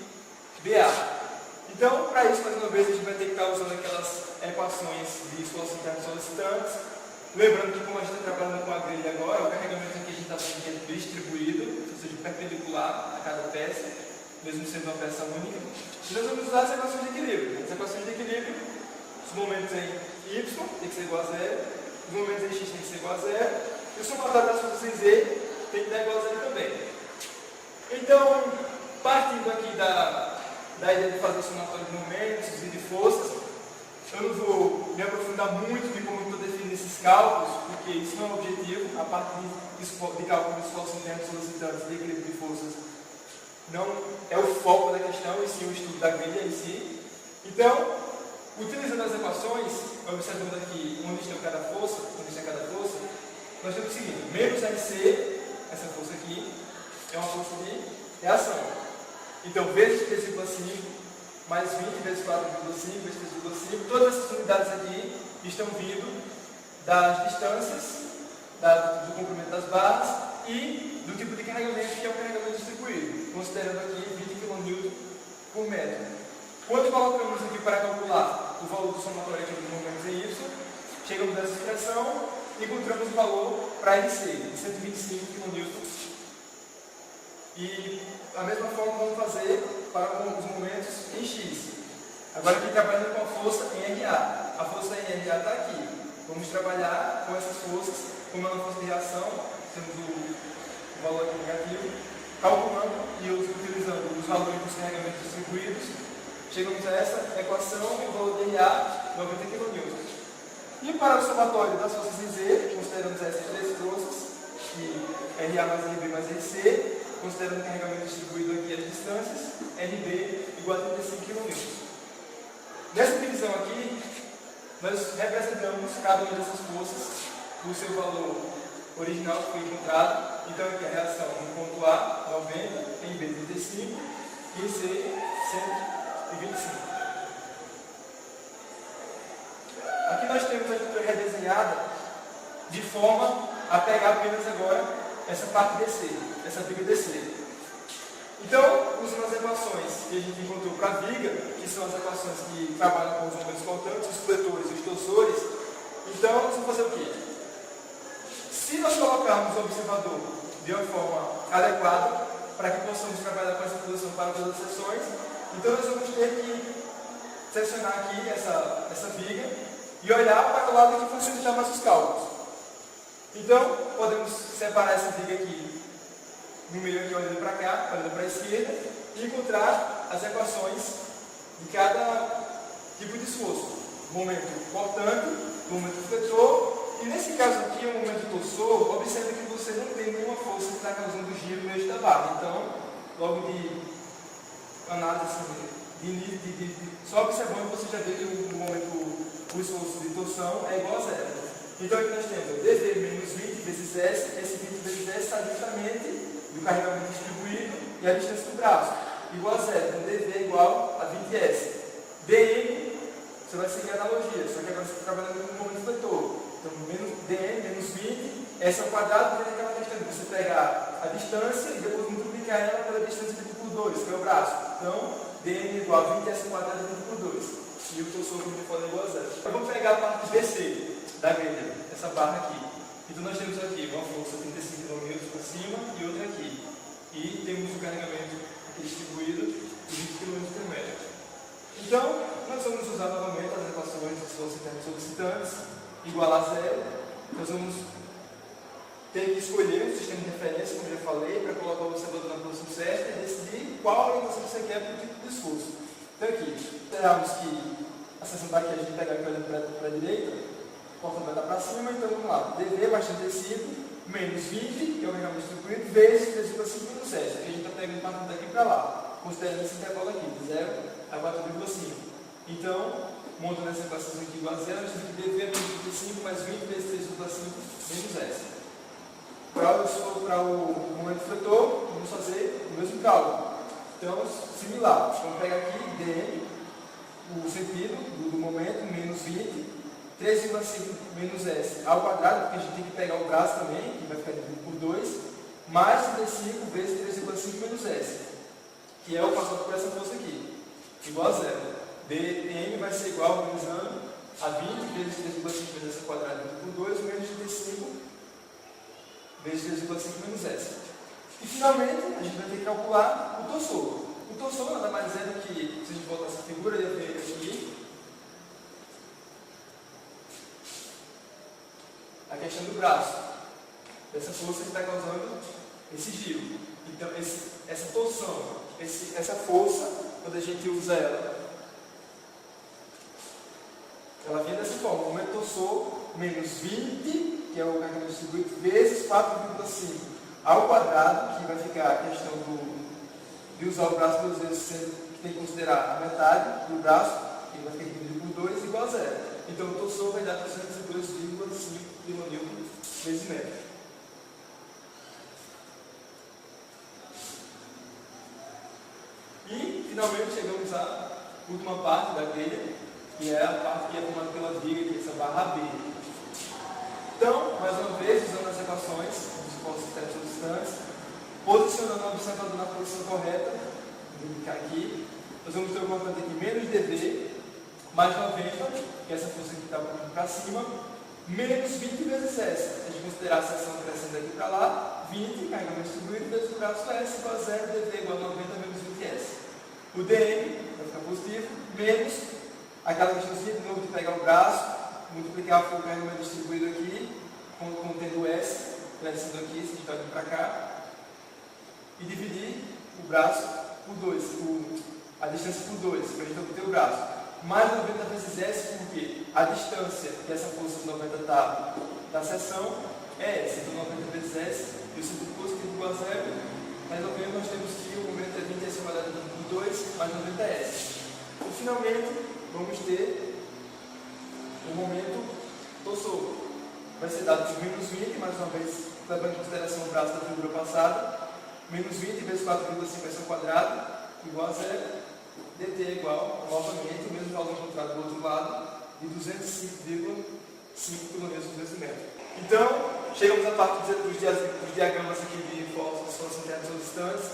BA. Então, para isso, mais uma vez, a gente vai ter que estar usando aquelas equações de esforço interno solicitantes. Lembrando que, como a gente está trabalhando com a grelha agora, o carregamento aqui a gente está fazendo distribuído, ou seja, perpendicular a cada peça, mesmo sendo uma peça única. E nós vamos usar as equações de equilíbrio. As equações de equilíbrio, os momentos em Y tem que ser igual a zero, os momentos em X tem que ser igual a zero, e o somatório das forças em Z tem que dar igual a zero também. Então, partindo aqui da ideia de fazer somatório de momentos e de forças, eu não vou me aprofundar muito em como eu estou definindo esses cálculos, porque isso não é o objetivo, a parte de cálculo de esforço interno solicitantes de equilíbrio de forças não é o foco da questão, e sim o estudo da grelha em si. Então, utilizando as equações, observando aqui onde está cada força, nós temos o seguinte: menos RC, essa força aqui, é uma força de reação. Então, vezes 3,5 mais 20 vezes 4,5 vezes 3,5, todas essas unidades aqui estão vindo das distâncias, do comprimento das barras e do tipo de carregamento, que é o carregamento distribuído, considerando aqui 20 kN por metro. Quando colocamos aqui para calcular o valor do somatório aqui dos momentos em Y, chegamos nessa expressão e encontramos o valor para RC, de 125 kN. E da mesma forma vamos fazer para os momentos em X. Agora aqui trabalhando com a força em RA. A força em RA está aqui. Vamos trabalhar com essas forças, como é uma força de reação, temos o valor aqui negativo, calculando e utilizando os valores dos carregamentos distribuídos, chegamos a essa equação e o valor de RA, 90 kN. E para o somatório das forças em Z, consideramos essas três forças, e RA mais RB mais RC, considerando o carregamento distribuído aqui as distâncias, RB igual a 35 kN. Nessa divisão aqui, nós representamos cada uma dessas forças com o seu valor original que foi encontrado. Então aqui a reação no ponto A, 90, em B, 35 e em C, 125. Aqui nós temos a estrutura redesenhada de forma a pegar apenas agora essa parte DC, essa viga DC. Então, usando as equações que a gente encontrou para a viga, que são as equações que trabalham com os momentos faltantes, os fletores e os torsores, então nós vamos fazer o quê? Se nós colocarmos o observador de uma forma adequada, para que possamos trabalhar com essa posição para todas as seções, então nós vamos ter que selecionar aqui essa viga e olhar para o lado que facilitar nossos cálculos. Então, podemos separar essa viga aqui no meio aqui, olhando para cá, olhando para a esquerda, e encontrar as equações de cada tipo de esforço. Momento portante, momento fletor, e nesse caso aqui, o momento torsor, observe que você não tem nenhuma força que está causando giro no eixo da barra. Então, logo de análise assim, só observando você já vê que o esforço de torção é igual a zero. Então aqui nós temos dV menos 20 vezes S, esse 20 vezes S está justamente do carregamento distribuído e a distância do braço, igual a zero, então dV é igual a 20S. dN, você vai seguir a analogia, só que agora você está trabalhando com o momento fletor. Então dN menos 20, S ao quadrado, tem aquela questão de você pegar a distância e depois multiplicar ela pela distância dividido por 2, que é o braço. Então, dN igual a 20S ao quadrado dividido por 2. E o torsor, como eu falei, é igual a zero. Então, vamos pegar a parte BC da grelha, essa barra aqui. Então nós temos aqui uma força de 35 kN por cima e outra aqui. E temos o carregamento aqui distribuído de 20 kN por metro. Então, nós vamos usar novamente as equações dos esforços internos solicitantes, igual a zero. Nós vamos ter que escolher um sistema de referência, como eu já falei, para colocar o observador na posição certa e decidir qual orientação você quer para o tipo de esforço. Então aqui, esperamos que a seção daqui a gente pegar aqui olhando para a direita, o portão vai estar para cima, então vamos lá. dV bastante tecido, menos 20, que é o carregamento distribuído, vezes 3,5 menos 7, que a gente está pegando partindo daqui para lá, considerando esse intervalo aqui, de 0 a 4,5. Então, montando essa equação aqui igual a zero, nós temos que dv é menos 35 mais 20 vezes 3,5 menos s. Para o momento fletor, vamos fazer o mesmo cálculo. Então, similar. Vamos pegar aqui dm, o sentido do momento, menos 20, 3,5 menos s ao quadrado, porque a gente tem que pegar o braço também, que vai ficar dividido por 2, mais 35 vezes 3,5 menos s, que é o passado por essa força aqui, igual a zero. dm vai ser igual, organizando, a 20 vezes 3,5 menos s ao quadrado dividido por 2, menos 35 vezes 3,5 menos s. E finalmente, a gente vai ter que calcular o torsor. O torsor nada mais é do que, se a gente voltar essa figura, ia ver aqui, a questão do braço. Essa força que está causando esse giro. Então, essa torção, essa força, quando a gente usa ela vem dessa forma. O momento torsor menos 20, que é o carregamento distribuído, vezes 4,5 ao quadrado, que vai ficar a questão de usar o braço duas vezes, que tem que considerar a metade do braço, que vai ficar dividido por 2, igual a zero. Então, o torsor vai dar 302,5 kN vezes metro. E, finalmente, chegamos à última parte da grelha, que é a parte que é formada pela viga, que é essa barra B. Então, mais uma vez, usando as equações dos postos distantes, posicionando o observador na posição correta, vou clicar aqui, nós vamos ter o constante aqui menos dv, mais 90, que é essa força que está para cima, menos 20 vezes s. Se a gente considerar a seção crescendo daqui para lá, 20, carregamento distribuído, vezes o braço s igual a 0, dv igual a 90 menos 20s. O dm vai ficar positivo, menos aquela questãozinha de novo de pegar o braço, multiplicar o carregamento distribuído aqui, contendo s, crescendo aqui, se a gente vai vir para cá, e dividir o braço por 2, a distância por 2, para a gente obter o braço. Mais 90 vezes s, porque a distância que essa força de 90 está da seção é s. Então 90 vezes s, e o sentido positivo igual a 0. Resolvendo, nós temos que o momento é 20s quadrado por 2 mais 90s. E finalmente, vamos ter o momento torsor. Vai ser dado por menos 20, mais uma vez, levando em consideração o braço da figura passada, menos 20 vezes 4,5 ao quadrado, igual a 0, dt é igual, novamente, o mesmo valor encontrado do outro lado, de 205,5 kN vezes metro. Então, chegamos à parte dos diagramas aqui de forças internas ou distantes.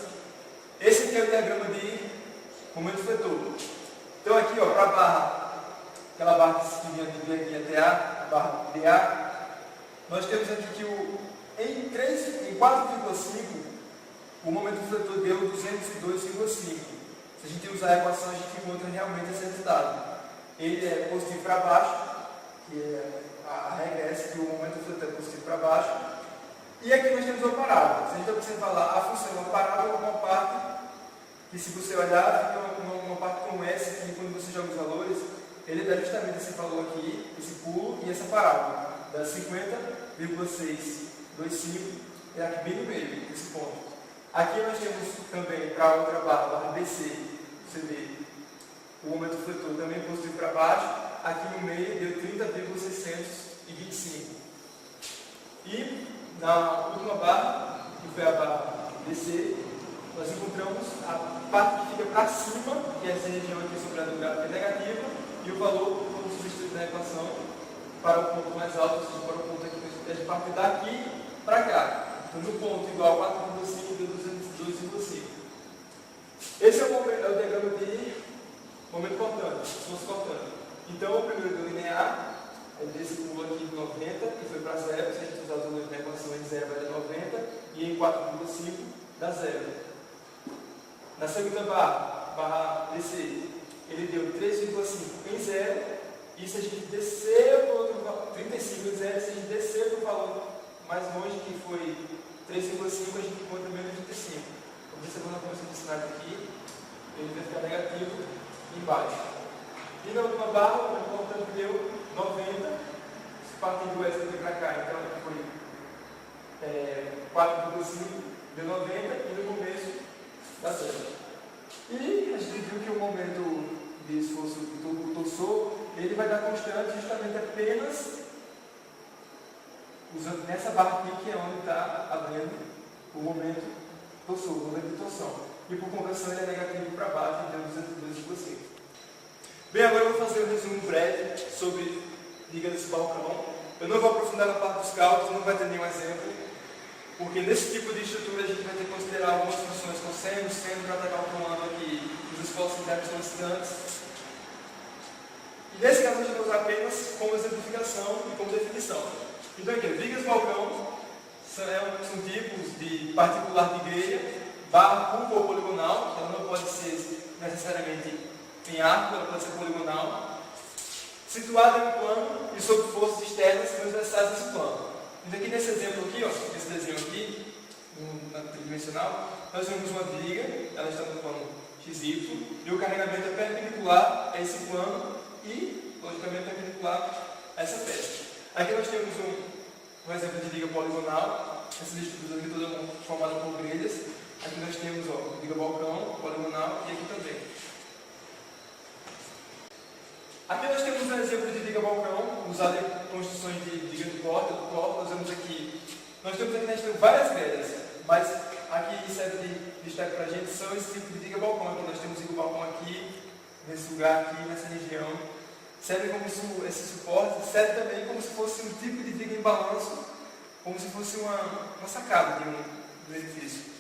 Esse aqui é o diagrama de momento fletor. Então aqui, para a barra, aquela barra que vinha de B aqui até A, a barra DA, nós temos aqui que em 4,5, o momento fletor deu 202,5. Se a gente usar a equação, a gente encontra realmente esse resultado. Ele é positivo para baixo, que é a regra é essa, que o momento fletor é positivo para baixo. E aqui nós temos uma parábola. Se a gente observar lá, a função é uma parábola, uma parte que, se você olhar, fica uma parte com S, que quando você joga os valores, ele dá justamente esse valor aqui, esse pulo e essa parábola. Dá 50,625, é aqui bem no meio, esse ponto. Aqui nós temos também, para a outra barra BC, você vê, o momento fletor também positivo para baixo, aqui no meio deu 30,625. E na última barra, que foi a barra BC, nós encontramos a parte que fica para cima, que é essa região aqui sobre a do gráfico é negativa, e o valor, como substituído na equação, para o ponto mais alto, ou seja, para o ponto aqui, a gente parte daqui para cá. Então, no ponto igual a 4,5 deu 202,5. Esse é o diagrama de momento cortante, força cortante. Então, o primeiro deu linear, ele desse pulo aqui de 90 e foi para 0. Se a gente usar os valores na equação em 0 vai dar 90, e em 4,5 dá 0. Na segunda barra DC, ele deu 3,5 em 0, e se a gente descer para o outro valor, 35 em 0, se a gente descer para o valor mais longe, que foi 3,5, a gente encontra menos 35. Observando a função de sinal aqui, ele vai ficar negativo embaixo. E na última barra, o importante deu 90, partindo do S aqui para cá, então foi 4,5, deu 90, e no começo dá 0. E a gente viu que o momento de esforço do torsor, ele vai dar constante justamente apenas usando nessa barra aqui, que é onde está havendo o momento torsor, o momento de torção. E por conversão ele é negativo para baixo, então 225. Bem, agora eu vou fazer um resumo breve sobre liga desse balcão. Eu não vou aprofundar na parte dos cálculos, não vai ter nenhum exemplo, porque nesse tipo de estrutura a gente vai ter que considerar algumas funções cosseno, seno, para estar calculando aqui os esforços internos constantes. E nesse caso a gente vai usar apenas como exemplificação e como definição. Então aqui, vigas balcão são tipos de particular de grelha, barra curva ou poligonal, ela não pode ser necessariamente em arco, ela pode ser poligonal, situada em um plano e sob forças externas transversais desse plano. Então aqui nesse exemplo aqui, ó, nesse desenho aqui, na tridimensional, nós temos uma viga, ela está no plano XY, e o carregamento é perpendicular a esse plano e, logicamente, perpendicular a essa peça. Aqui nós temos um exemplo de viga poligonal, essas estruturas aqui todas formadas por grelhas. Aqui nós temos viga balcão, poligonal e aqui também. Aqui nós temos um exemplo de viga balcão, usado em construções de viga de porta, do corpo. Nós temos aqui várias grelhas, mas aqui serve de destaque para a gente são esse tipo de viga balcão. Aqui nós temos viga balcão aqui, nesse lugar aqui, nessa região. Serve como esse suporte, serve também como se fosse um tipo de viga em balanço, como se fosse uma sacada de um edifício.